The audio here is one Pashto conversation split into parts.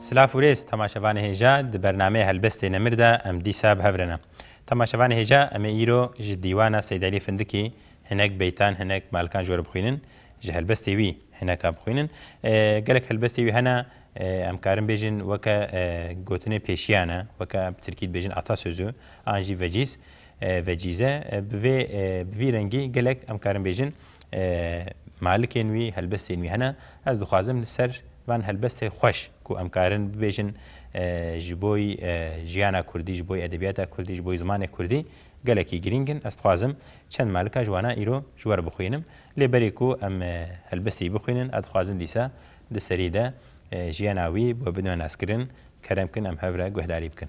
سلاف وريس تماشاوان هيجا د برنامه هلبست نمردا ام دي ساب هفرنا تماشاوان هيجا ام ايرو ج ديوانا سيد علي فندكي هناك بيتان هناك مالكان جور بخوينن ج هلبستي وي هناك بخوينن قالك هلبستي وي هنا ام كارم بيجن وكا غوتني بيشيانا وكا بتركيد بيجن عطا سوزو انجي فيجيس فيجيزه بفي رنگي قالك ام كارم بيجن مالكين وي هلبستي وي هنا از دخوازم لسر وان هلبسته خوش کو امکارن ببیجن جبوی جیانا کردی جبوی ادبیات کردی جبوی زمان کردی گلکی گرینگن استخوازم چند مالکا جوانا ایرو جوار بخوینم لبری کو ام هلبستی بخوینن ادخوازن دیسا دسریده جیاناوی و بدون اسکرین کرم کن ام هفره گهداری بکن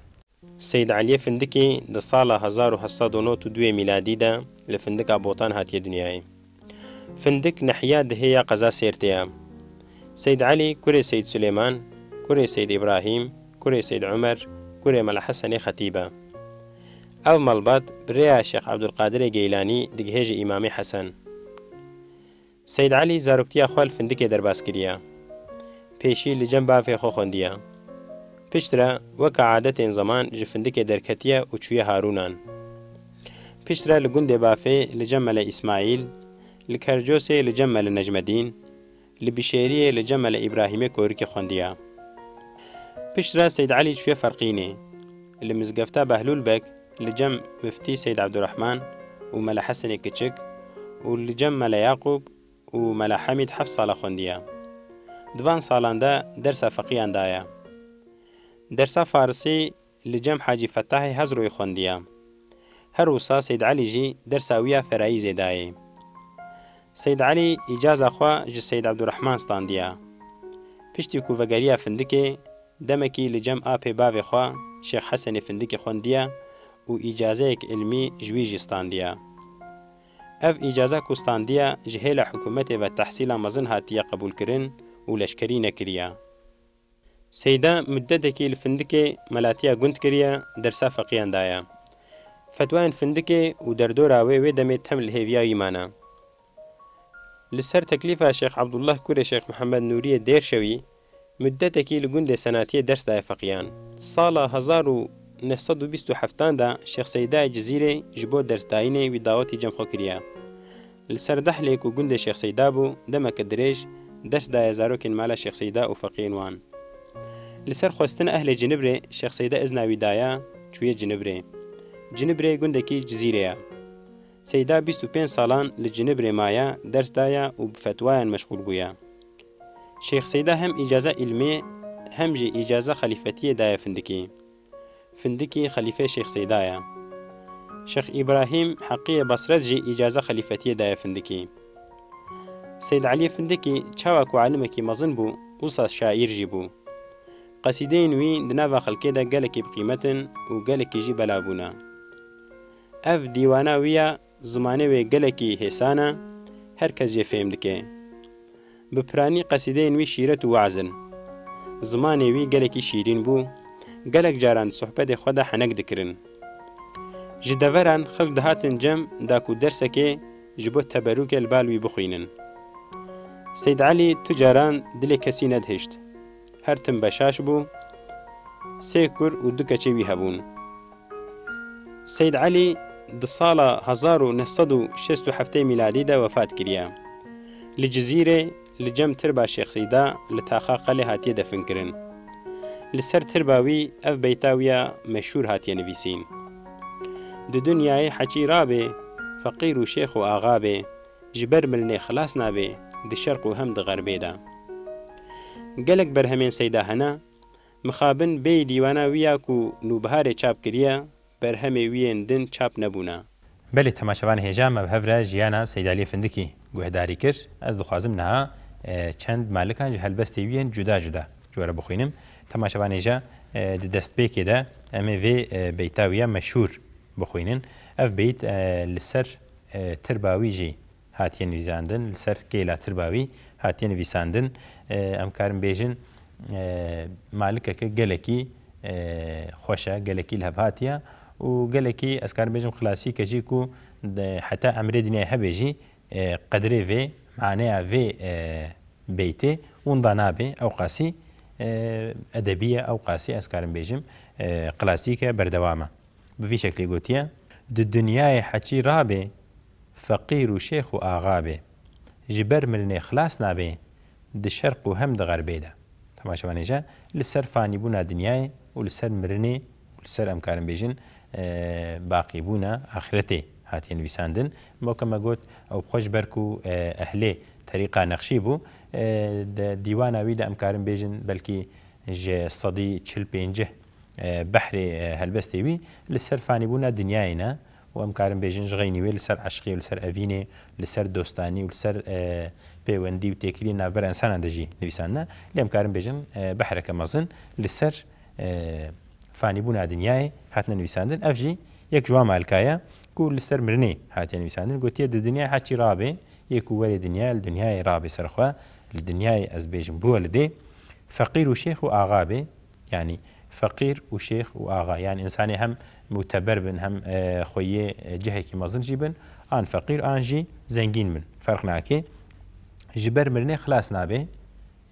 سید علی فندکی د سال 1892 میلادی ده لفندک ابوطان هاتیه دنیای فندک نحیا دهیا قضا سیرتیا سيد علي كوري سيد سليمان كوري سيد إبراهيم كوري سيد عمر كوري ملا حسن خطيبة أو ملبط بريا الشيخ عبد القادر جيلاني دقهيج إمامي حسن سيد علي زاروكتيا خوال فندكي درباس كريا بيشي لجنبا في خوخونديا بيشترا وكا عادة زمان جفندكي دركتيا وچويا هارونان بيشترا لقند بافي لجمل إسماعيل لكرجوسي لجمل نجم الدين لبشيرية لجمل إبراهيم كوريكي خونديا بشرا سيد علي شوية فرقيني اللي مزقفتا بهلول بك لجم مفتي سيد عبد الرحمن وملا حسن كتشك ولجم ملا يعقوب وملا حميد حفص صالة خونديا دوان صالان دا درسا فقيان دايا درسا فارسي لجم حاجي فتاحي هزروي خونديا هروسا سيد علي جي درسا ويا فرائيزي داي سيد علي إجازة خوا جي سيد عبد الرحمن ستانديا پشتی کوڤەگەریە فندکێ دەمەکی لەجەم ئاپێ باوێ خوا شێخ حەسەنێ فندکی خوندیە و ئیجازەیەک علمی ژویژی ستاندیە ئەv ئیجازە کو ستاندیە ji hêla حکوومەتê ve tehsîla mezin hatiye qebûlkirin û leşkerî nekiriye seyda müddetekî li findikê melatiya gund kiriye dersa feqiyan daye fetwayên findikê û derdora wê wê demê tem li hêviya wî mane لسر تكليفها شيخ عبد الله كوري شيخ محمد نورية دير شوي مدتكي لقند سناتية درس داي فقيان صالة 1927 دا شيخ سيداء جزيرة جبو درس دايني وداوتي جمخو كريا لسر دحليك وقند شيخ سيداء بو دمك الدريج درس داي زاروكين مالا شيخ سيداء وفقين وان لسر خوستن أهل جنبري شيخ سيداء إزنا ودايا شوية جنبري قندكي جزيرة سيدا 25 سالان لجنبري مايا درس دايا وبفتوايا مشغول بويا شيخ سيدا هم إجازة علمية هم جي إجازة خليفتية دايا فندكي خليفة شيخ سيدايا شيخ إبراهيم حقية بصرت جي إجازة خليفتية دايا فندكي سيد علي فندكي چاوك وعلمكي مظن بو وصاص شاعر جيبو قصيدين وين دنافا خلقيدا قالكي بقيمة وقالكي جي بلابونا اف ديوانا ويا زمانه وی گلکی حسانه هر کس جه فهم دکه بپرانی قصیده وی شیرت و وعزن زمانه وی گلکی شیرین بو گلک جاران صحبت خدا حنک دکرن جدوران خلق دهاتن جم داکو درسکه جبو تبروک البالوی بخوینن سید علی تجاران دل کسی ندهشت هر تن بشاش بو سیکر و دو کچه وی هبون سید علی د ساڵە 1967 میلادی دا وفات کریە لە جزیرێ لە جەم تربا شێخ سەیدا لە تاخا قەلێ هاتیە دەفنکردن لەسەر ترباوی ئەف بەیتاویە مەشهور هاتیە نویسین د دنیای حەچی رابێ فەقیر و شێخ و ئاغابێ ji ber milnê xilas nabê di şerq û hem di غerbê de gelek berhemên seyda hene mixabin bêyî dîwana wiya ku nûbiharê çap kiriye برهمي وين دن چاپ نبونا بله تماشاوان هێژا مەبهەورە ژیانە سەید عەلی فندکی گوهداری کرد ئەس دخوازم نەها چەند مالکان هەلبەستی ویان جودا جودا جوەرە بخوینم تەماشاوان هێژا دەستپێکێدا ئەمێ vê بەیتاویە مەشهور بخوینن ئەف بەیت لەسەر ترباوی jî هاتیە نویساندن لەسەر گێلا ترباوی هاتیە نویساندن ئەم کارم بێژن مالکەکە گەلێکی خۆشە گەلێکی لە هەبهاتیە و گەلێکی ئەسکارم بێژم کلاسیکەژی و حتا ئەمرێ دنیای هەبێژی قەدرێ vê معنەیە vê بەیتێ وندا نابێ ئەو قاسی ئەدەبیە ئەو قاسی ئەسکارم بێژم قلاسیکە بەردەوامە بڤی شکلی گوتیە دنیای حەچی ڕابێ فەقیر و شێخ و ئاغا بێ ji ber mirinê xilas nabe di şerq û hem di xerbê de temaşevanêje li ser fanîbûna dinyayê û li ser mirinê û li ser em karin bêjin baqîbûna axiretê hatiye nivîsandin moke me got ew xweş ber ku ehlê terîqa nexşî bû dîwana wî de em karin bêjin belkî ji sedî çil pêncih behrê helbestê wî li ser fanîbûna dinyayê ne و ام کارم بیژن جغینی وی لسر عشقی و لسر اوینه لسر دوستانی و لسر پیوندی و تکیلی نابر انسان اندجی نویسان نه لیم کارم بیژن بحرک مزن لسر فانی بونا دنیای حتنا نویساندن افجی یک جوام الکایا کو لسر مرنی حتی نویساندن گوتیه د دنیا حچی رابه یکو ولی دنیای رابه سرخوا لدنیای از بیژن بولده فقیر و شیخ و آغا به یعنی فقير وشيخ وآغا يعني إنساني هم معتبر بن هم خويه جهكي مزن جيبن آن فقير آن جي زنجين من فرق ناكي جبر مرني خلاص نابي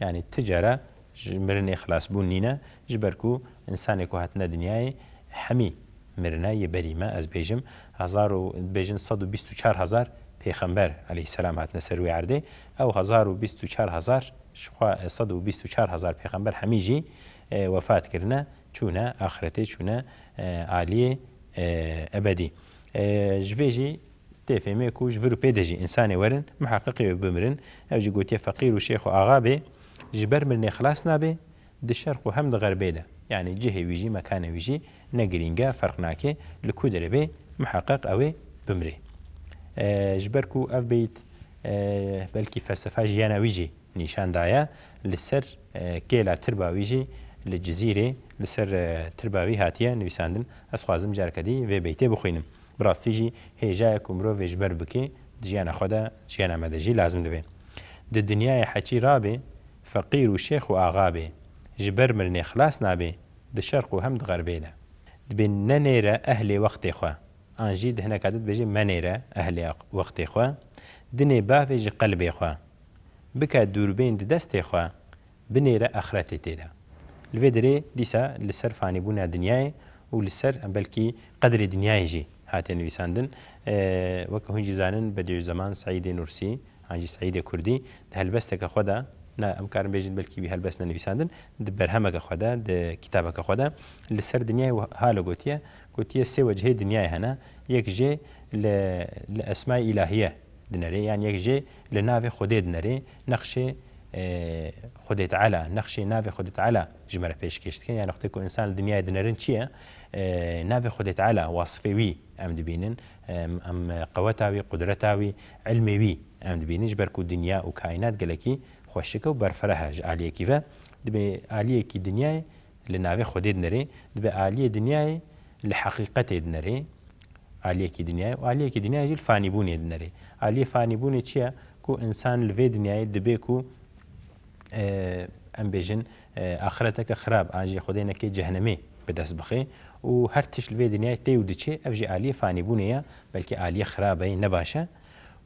يعني التجارة مرني خلاص بون نينا جبركو إنساني كو هاتنا دنياي حمي مرنا يبريمة از بيجم هزارو بيجن 124,000 پیغمبر عليه السلام هاتنا سروي عرده أو 124,000 124,000 پیغمبر حميجي وفات کرنا چونه آخرته چونه عالیه ابدی جویجی تفهمه کو جورو پیدجی انسان ورن محققی بمرن او جی گوتی فقیر و شیخ و آغا به جبر من خلاص نابه د شرق و هم د غربه ده يعني جهه ویجی مکان ویجی نگرینگا فرق ناکه لکو دربه محقق او بمره جبر کو اف بیت بلکی فلسفه جیانا ویجی نشان دایا لسر کیلا تربا ویجی لجزيرة لسر ترباوي هاتيا نويساندن أسخوازم جاركدي في بيتي بخوينم براستيجي هيجا كمرو في جبر بكي دجيانا خدا دجيانا مدجي لازم دبين د الدنيا حكي رابي فقير وشيخ وآغابي جبر مرني خلاص نابي د شرق وهم د غربي ده دبين ننيرة أهلي وقتي خوا أنجي دهنا كادت بيجي منيرة أهلي وقتي خوا دني بافي قلبي خوا بكا دوربين دستي خوا بنيرة أخرتي تيدا الفيدري ديسا لسر فاني بونا دنياي ولسر بلكي قدر دنياي جي هاتين ويساندن وكو هنجي زانن بديو زمان سعيد نورسي هنجي سعيد كردي هلبستك خدا نا امكارن بيجن بلكي بهلبسنا نويساندن برهمك خدا كتابك خدا لسر دنياي هالو قوتيه سي وجهي دنياي هنا يك جي لاسماء الهيه دنري يعني يك جي لنافي خدي دنري نقشه خدای تعالی نقش ناو خدای تعالی جمره پیش کشت که یعنی وقتی که انسان دنیای دنرن چیه ناو خدای تعالی وصفه وی ام دبینن ام قوتاوی قدرتاوی علمی وی ام دبینن جبر کو دنیا و کائنات گلکی خوشکه و برفره عالیه کیفه دبی عالیه کی دنیای لناو خدای دنری دبی عالیه دنیای لحقیقت دنری عالیه کی دنیای و عالیه کی دنیای جل فانی بونی دنری عالیه فانی بونی چیه کو انسان لوی دنیای دبی کو ام بیژن آخرتك خراب آنجي خدينا كي جهنمي بدس بخي وهر تش الفي دنيا تيو دشي افجي آلية فاني بونية بلكي آلية خرابة نباشة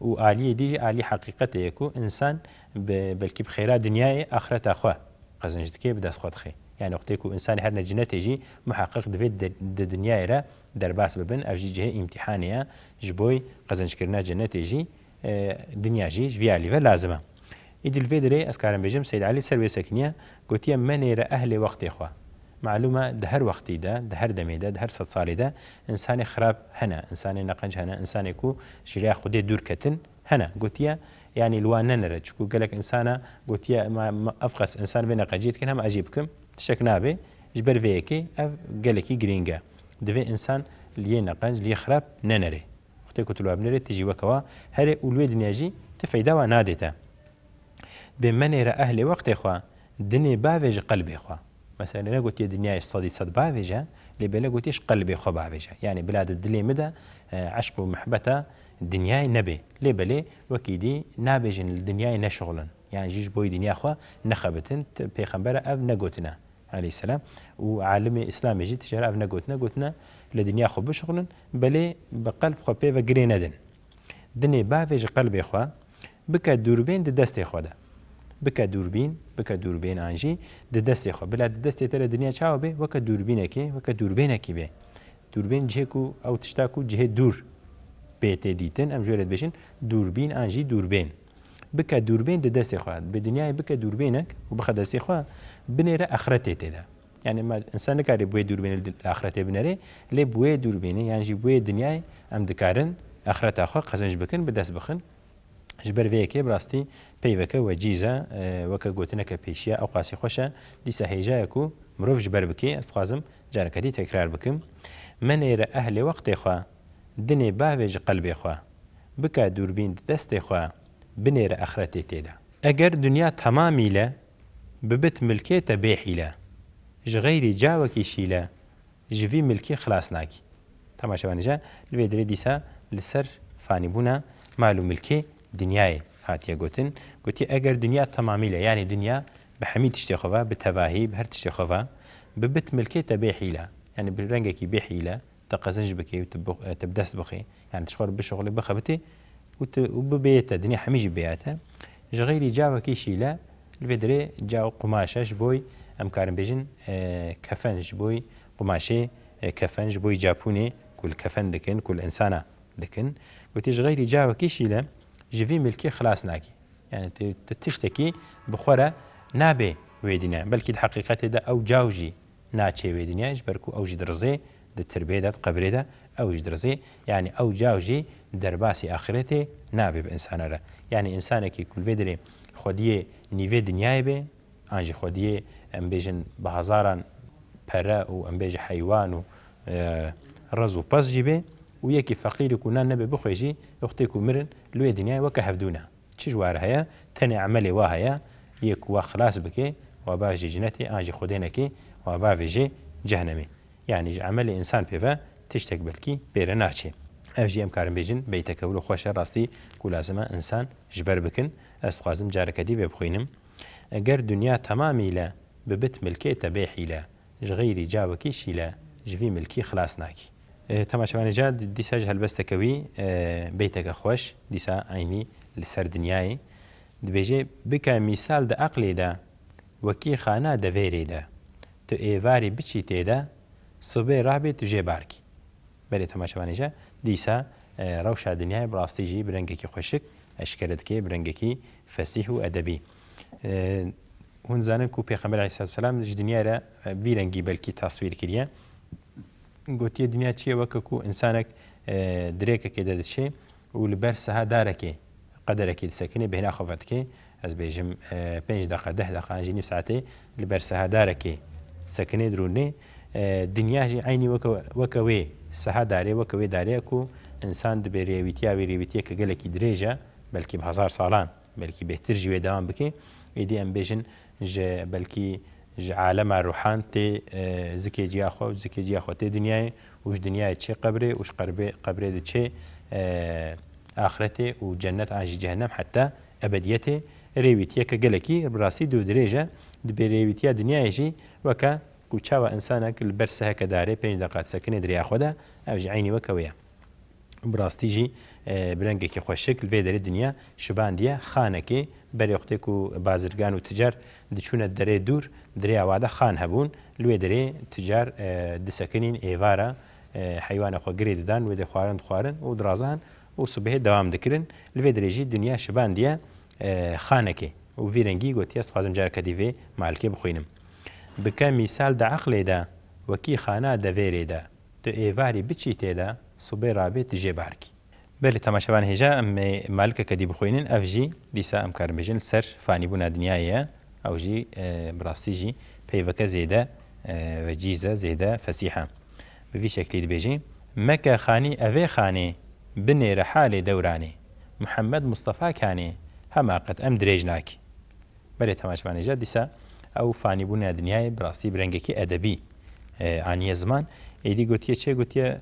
وآلية ديجي آلية حقيقة يكو إنسان بلكي بخيرات دنياي آخرت أخوة قزنجدكي بدس خود خي يعني وقت يكو إنسان هر نجنة يجي محقق دفيد دنياي را درباس ببن افجي جهة امتحانية جبوي قزنج كرنا جنة يجي دنيا جي جويالي لازمه إدل فيدري أسكارم بيجم سيد علي سروي سكنية قوتيا منيرة أهل وقت إخوة معلومة دهر وقتي ده دهر دمي ده دهر 100 صالي ده إنساني خراب هنا إنساني نقنج هنا إنساني كو جريا خدي دور كتن هنا قوتيا يعني الوان نرد شكو قالك إنسانة قوتيا ما أفقس إنسان بين قجيت كن هم أجيبكم تشك نابي جبر فيكي قالكي جرينجا دفي إنسان ليه نقنج ليه خراب ننري وقتي كتلو أبنري تجي وكوا هري أولوي دنياجي تفيدا ونادتا بمنير أهل وقت إخوة دنيا بافج قلب إخوة مثلا أنا قلت الدنيا الصدي صد بافجة لبلا قلتيش قلب إخوة بافجة يعني بلاد الدلي مدى عشق ومحبته الدنيا نبي لبلا وكيدي نابج الدنيا نشغلا يعني جيش بوي دنيا إخوة نخبتن بيخنبرة أب نقوتنا عليه السلام وعالم إسلامي جيت تجار أب نقوتنا قلتنا لدنيا إخوة بشغلا بلي بقلب إخوة بيفا قرينا دن دنيا بافج قلب إخوة بك دوربين دست إخوة ده بکە دووربین ئانژی دەدەستی خۆ بلا دەستێتە لە دنیا چاوە بێ وەکە دووربینەکێ وەکە دووربینێکی بێ دووربین جێک و ئەو تشتاک و جهێ دوور بێتێ دیتن ئەم ژێرت بێژن دووربین ئانژی دووربین بکە دووربین دەدەستی خوا بە دنیای بکە دووربینێک و بخە دەستی خوا بنێرە ئەخرەتێ تێدا یعنی ئینسان نکارێ بۆیە دووربینە ئاخرەتێ بنەرێ لێ بۆیە دووربینە یانژی بۆیە دنیای ئەم دکارن ئەخرەتا خوا قەزنج بکن بەدەست بخن ji ber vê yekê rastî peyveke weciz e weke gotineke pêşiya ew qasî xweş e dîsa hêjaya ku mirov ji ber bikê ez dixwazim careketî tekrar bikim menêre ehlê wextê xwe dinê bavê ji qelbê xwe bike dûrbîn di destê xwe binêre exretê têda eger dünya temamîle bibit milkê te bêhîle ji xeyrî cawekî şîle ji vî milkî xilas nakî temaşevanîje li vê dirê dîsa li ser fanîbûna mal û milkê دنیای هاتیە گوتی ئەگەر دنیا تەمامیلە یعنی دنیا بە هەمی تشتێخەوە بە تەواهی بە هەر تشتێخەوە ببت ملکێتە بێحیلە یعنی ڕەنگێکی بێحیلە تە قەزنج بکەی و تبدەست بخێ یعنی تشخۆر بشغڵی بخەبتێ و ببێتە دنیا هەمیژی بێتە ji غەیری جاوەکیشی لە لێ درێ جاو قماشەش بۆی ئەم کارم بێژن کەفەنج بۆی قماشێ کەفەنج بۆی جاپونێ کول کەفەن دکن کول ئینسانە دکن گوتی ji غەیری جاوەکیشی لە ji vî milkê xilas nakî yani tiştekî bi xwe re nabe wê dînaya belkî di heqîqetê de ew caw jî naçê wê dînaya ji ber ku ew jî dirizê di tirbê de di qebrê de ew jî dirizê yani ew caw jî derbasî axirêtê nabe bi insana re yani insanekî ku vê dirê xwediyê nîvê dinyayê bê an jî xwediyê em bêjin bi hezaran pere û em bêje heywan û ڕز و پەس jî bê û yekî feqîr ku nan nebe bixwe jî wextê ku mirin li wê dinyayê weke hevdûne çi ji ware heye tenê emelê wa heye yê ku wa xilas bike wa bav jî cinetê an jî xwedê nekê wa bavê jê cehennemê yani ji emelê insan pêve tiştek belkî pêre naçê ev jî em karin bêjin beytekewil û xweş e rastî ku lazim e insan ji ber bikin ez dixwazim careketî vê bixwînim eger dünya temamîle bibit milkê te bêhîle ji xeyrî cawekî şîle ji vî milkî xilas nakî تەماشەوانێجا دیسا ji helbestekewî beyteke xweş dîsa aynî li ser dinyayê dibêje bike mîsal di eqlê de wekî xana devêrê de tu êvarî biçî têde sibê rabê tu jê barkî berê temaşevanêje dîsa rewşa dinyayê bi rastî jî bi rengekî xweşik eşkere dike bi rengekî fesîh û edebî hûn zanin ku pêxember aleyhisselam ji dinyayê re vî rengî belkî tasvîr kiriye گوتیە دنیا چییە وەکە و ئینسانێک درێکەکێ دەدەچێ و لەبەر سەهادارەکێ قەدەرەکی دسەکنێ بهێنا خەفەتکێ ئەس بێژم 5 دقه 10 دقانجی نیف ساعتێ لەبەر سەهادارەکێ سەکنێ درونێ دنیاژی عینی وەکە وێ سەهادارێ وەکە وێ دارەیەک و ئینسان دەبێ ڕێویتیاوی ڕێویتیە کە گەلێکی درێژە بەلکی بە 1000 ساڵان بەلکی بهتر ژی وێ داوام بکێ ئیدی ئەم بێژن بەلکی ji alema ruhan tê zikê ciya xwe zikê ciya xwe tê dinyayê û ji dinyayê çê qebrê û ji qebrê de çê axretê û cennet an jî cehennem heta ebediyetê rêwîtiyeke gelekî bi rastî dû dirêj e dibê rêwîtiya dinyayê jî weke ku çawa insanek li ber seheke darê 5 deqat sekinê diriya xwe de ev jî aynî weke wê ye bi rastî jî bi rengekî xweşik li vê derê dinya şibandiye xanekê berê wextê ku bazirgan û ticar diçûne derê dûr دریا واده خان هبون لوی دری تجار دسکنین ایوارا حیوان خو گری ددان و د خوارن او درازان او صبح دوام دکرین لوی دریجی دنیا شبان دیه خانکی او ویرنگی گوتی است خوازم جار کدیوی مالکی بخوینم بکه مثال د عقل ده وکی خانه د ویری ده تو ایواری بچی ته ده صبح رابط جبارکی بله تماشاوان هجا مالک کدی بخوینن افجی دیسا امکار بجن سر فانی بونا دنیایه او جی براستی جی پیوکه زیده و جیزه زیده فسیحه به وی شکلی دبیجی مکه خانی اوی خانی بنی رحال دورانی محمد مصطفى کانی هما قد ام دریج ناکی بله تماشاوانی جا دیسا او فانی بونه دنیای براستی برنگکی ادبی آنی زمان ایدی گوتیه چه گوتیه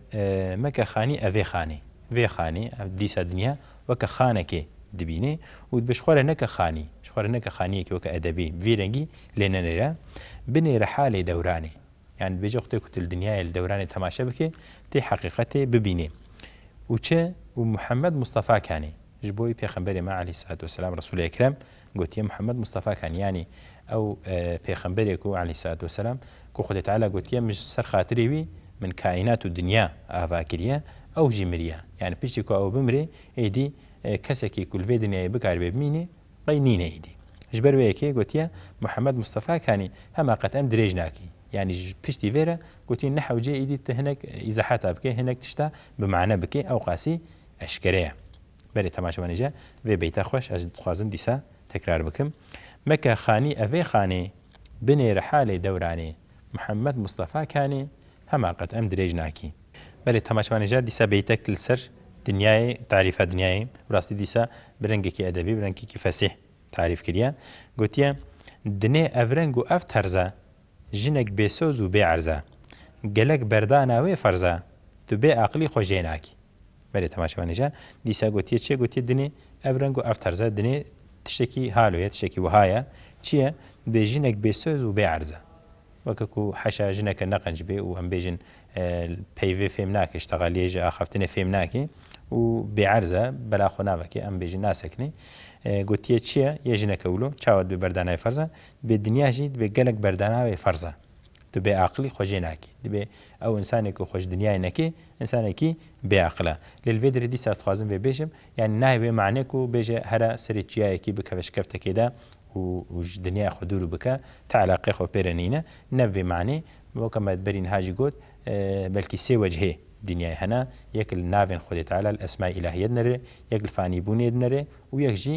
مکه خانی اوی خانی وی خانی دیسا دنیا وکه خانه که دبینه و بشخوره نکه خانی شخوره نکه خانیه که وکه ادبی ویرنگی لینه نره بنی رحال دورانی يعني بيجي وقت كنت الدنيا الدوراني تماشى بك تي حقيقته ببيني وچه ومحمد مصطفى كاني ji بۆی پێخەمبەرێمە عەلەیهی سەلاتو وەسەلام ڕەسوولە ئەکرەم گوتیە محەممەد مستەفاکان یانی ئەو پێخەمبەرێک و عەلەیهی سەلاتو وەسەلام کو خودی تەعالا گوتیە مش سەر خاتریوی من کائینات و دنیا ئاوا کردیە ئەو ژی مریە یعنی پشتی کو ئەو بمرێ ئیدی کەسێکی کولڤێ دنیای بکار بێ بمینێ قەی نینە ئیدی ji ber wê yekê gotiye Muhammed Mustefekanî hema qet em dirêj nakî yanî ji piştî vê re gotiye ne hewcê êdî tu hinek îzahata bike hinek tişta bi mane bike ew qasî eşkere ye berê temaşevanê je vê beyta xweş ez dixwazim dîsa tekrar bikim meke xanî evê xanê binêre halê dewranê Muhammed Mustefekanî hema qet em dirêj nakî berê temaşevanê je dîsa beytek li ser dinyayê tarîfa dinyayê rastî dîsa bi rengekî edebî bi rengekî fesih تعریف کردیە گوتیە دنێ ئەڤرەنگ و ئەف تەرزە ژنێک بێسۆز و بێ عەرزە گەلک بەرداناوێ فەرزە تو بێ عەقلی خۆژێ ناکی بەرێ تەماشەوانێژە دیسا گوتیە چێ گوتیە دنێ ئەڤرەنگ و ئەف تەرزە دنێ تشتێکی هالویە تشتێکی وهایە چییە بێ ژنێک بێسۆز و بێ عەرزە وەکەکو حەشا ژنەکە نەقەنج بێ و ئەم بێژن پەیوێ فێم ناکە شتەغا لێژە ئاخەفتنە فێم ناکێ و بێ عەرزە بەلاخۆ ناوەکێ ئەم بێژن ناسەکنێ گوتیە چییە یەژنەکەولۆ چاوت بێ بەردانای فەرزە بێ دنیاژی دبێ گەلک بەرداناوێ فەرزە تو بێ عاقلی خۆژێ ناکی دبێ ئەو ئینسانێک و خۆش دنیای نەکێ ئینسانێکی بێعقلە لێلوێ درێدی ساستخوازم وێ بێژم یان نایوێ معنێک و بێژێ هەرە سەری چیایەکی بکە شکەفتەکێدا و دنیای خۆ دوور بکە تا علاقەی خۆ پێرەنینە نەبێ معنێ بۆکەمە بەرین هاجی گوت بەلکی سێ وەجهێ دنیای هەنا یەک ناوێن خودی تەعالا ئەسمای ئیلاهیەت نەرێ یەک فانی بوونێت نەرێ و یەکژی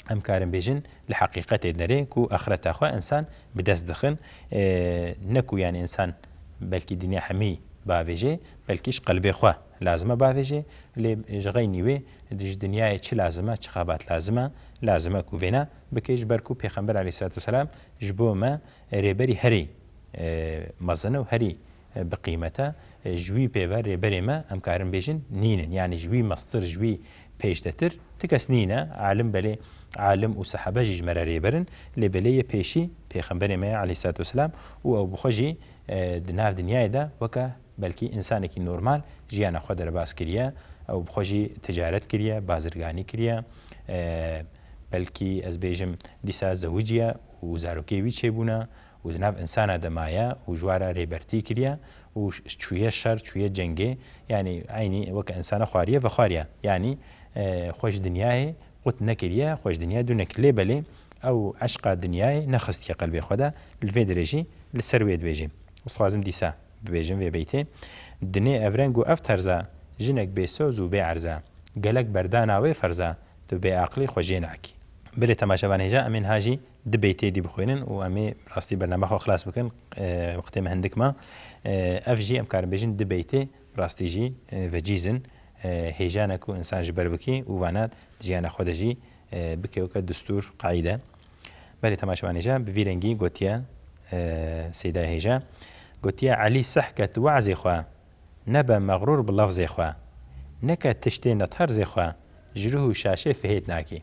ئەم کارم بێژن لە حقیقەتێ نەرێ و ئەخرەتاخوا ئینسان بدەست دەخن نەکو یان ئینسان بەلکی دنیا هەمی باوێژێ بەلکیش قەلبێ خوا لازمە باوێژێ لێ ژغەی نیوێ دژ دنیای چ لازمە چ خابات لازمە کوێنە بکەیش بەرکو پێخەمبەر عەلەیهی سەلاتو وەسەلام ji بۆ me rêberî herî mezin û herî bi qîmete ji wî pêver rêberê me em karin bêjin nînin yani ji wî mestir ji wî pêşdetir ti kes nîne alim belê alim û sehebe jî ji me re rêberin lê belê yê pêşî pêxemberê me aleyhî selatu vesselam û ew bixwe jî di nav dinyayê de weke belkî însanekî normal jiyana xwe derbas kiriye ew bixwe jî ticaret kiriye bazirganî kiriye belkî ez bêjim dîsa zewiciye û zarokê wî çêbûne û di nav insana de maye û ji wara rêbertî kiriye û çûye şer çûye cengê yanî aynî weke insana xwariye ve xwariye yanî xweş dinyayê qut nekiriye xweş dinya dû nekir lê belê ew eşqa dinyayê nexistiye qelbê xwe de li vê derê jî li ser wê dibêjê dixwazim dîsa bibêjim vê beytê dinê evreng û ev terza jinek bêsoz û bêerza gelek berdana wê ferza tu bêaqlî xwe jê nakî birê temaşevan hêja em ên hajî di beytê dî bixwînin û em ê rastî bername xwe xilas bikin wextê me hindik ma ev jî em karin bêjin di beytê rastî jî vecîzin hêjanek û insan ji ber bikî û vanat ciyana xwe de jî bike weke distûr qaîde berê temaşevan hêja bi vî rengî gotiye Seyda hêja gotiye Elî sehket wezê xwe nebe meğrûr bi lefzê xwe neke tiştê neterzê xwe ji rûh û şaşê fihêt nakî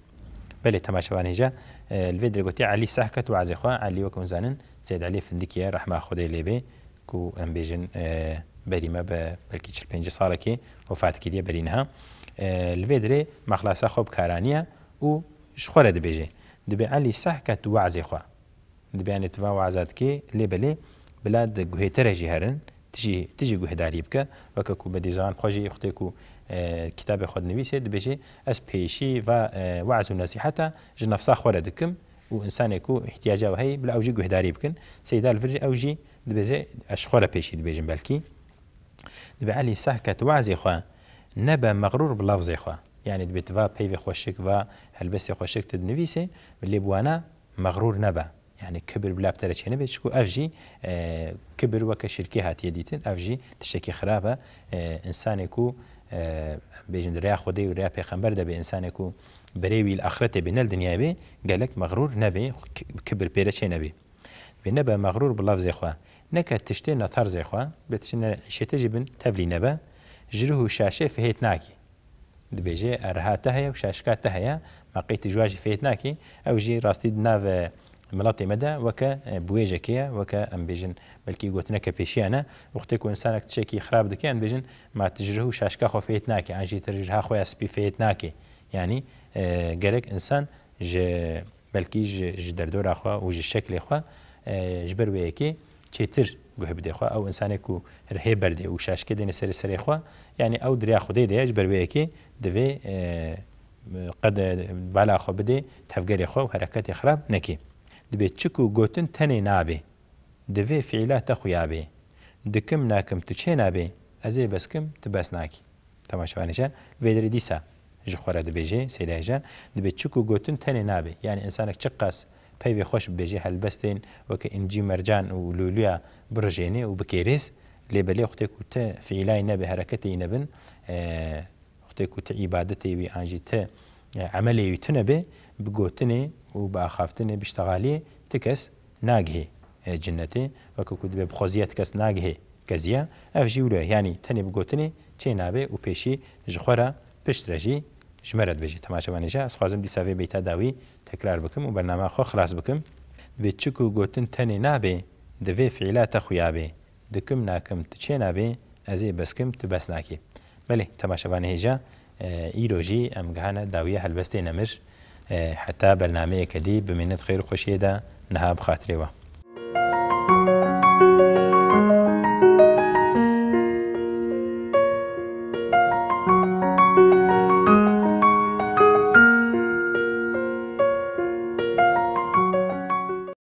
belê temaşevan hêja li vê derê gotiye Elî sehket wezê xwe Elî wek hûn zanin Seyd Elî Findikiye rehma Xwedê lê bê ku em bêjin berî me bi belkî 45 salekê wefat kiriye berî niha li vê derê mexlasa xwe bikaraniye û ji xwe re dibêje dibe Elî sehket wezê xwe dibe yanê tiva weza dikê lê belê bila di guhêtere jî herin tijî guhdarî bike weke ku bedîzan xwe jî xwedê ku kitabê xwe dinivîse dibêje ez pêşî ve wez û nesîheta ji nefsa xwe re dikim û insanê ku ihtiyaca we heye bila ew jî guhdarî bikin Seyda li vir ew jî dibêje ez xwe re pêşî dibêjin belkî dibe Elî sehket wezê xwe nebe meğrûr bi lefzê xwe yani dibe tiva peyvê xweşik ve helbestê xweşik tu dinivîse lê bi wana meğrûr nebe yani kibir bila bi te re çênibe çikû ev jî kibir weke şirkê hatiye dîtin ev jî tiştekî xirab e insanê ku bêjin di rêya Xwedê û rêya pêxember de bê insanê ku berê wî li axretê bê nel dinyayê bê gelek meğrûr nebe kibir pê re çê nebe bê nebe meğrûr bi lefzê xwe neke tiştê neterzê xwe bê tiştê îşete jî bin tevlî nebe ji rûh û şaşê fihêt nakî dibêje erha te heye û şaşka te heye meqî tu ji wa jî fihêt nakî ew jî rastî di nav miletê me de weke buêjekê ye weke em bêjin belkî gotineke pêşiyan e wextê ku insanek tişekî xirab dike em bêjin ma tu ji rûh û şaşka xwe fihêt nakî an jî tu ji riha xwe ya spî fihêt nakî یعنی گەرێک ئینسان بەلکی ji derdora xwe û ji şeklê xwe ji ber wê yekê çêtir guh bide xwe ew insanê ku rihê berdê û şaşkê dêne serê serê xwe yani ew diriya Xwedê de ye ji ber wê yekê divê qed bala xwe bidê tevgerê xwe û hereketê xirab nekê dibê çik û gotin tenê nabê divê fiîla te xuya bê dikim nakim tu çê nabê ez ê beskim tu bes nakî temaşevanêje vê derê dîsa ji xwe re dibêje Seyda Hêja dibê çik û gotin tenê nabê yani insanek çi qas peyvê xweş bibêje helbestên weke incî mercan û lûlûya birijênê û bikêrês lê belê xwedê ku te fiîlayî nebe hereketê nebin xwedê ku te îbadetê wî an jî te emelê wî tune bê bi gotinê û bi axaftinê bi iştegaliyê ti kes nagihê cinnetê weke ku dibê bixweziya ti kes nagihê keziya ev jî wilo ye yanî tenê bi gotinê çê nabe û pêşî ji xwe re pişt re jî ji me re dibêje temaşevanêje ez xwazim dîsa vê beyta dawî tekrar bikim û bername xwe xilas bikim vê çik û gotin tenê nabê divê fiîla te xuya bê dikim nakim tu çê nabê ez ê beskim tu bes nakî belê temaşevanê hêja îro jî em gihane dawiya helbestê nemir heta bernameyeke dî bi mînet xêr û xweşiyê de niha bi xatirê we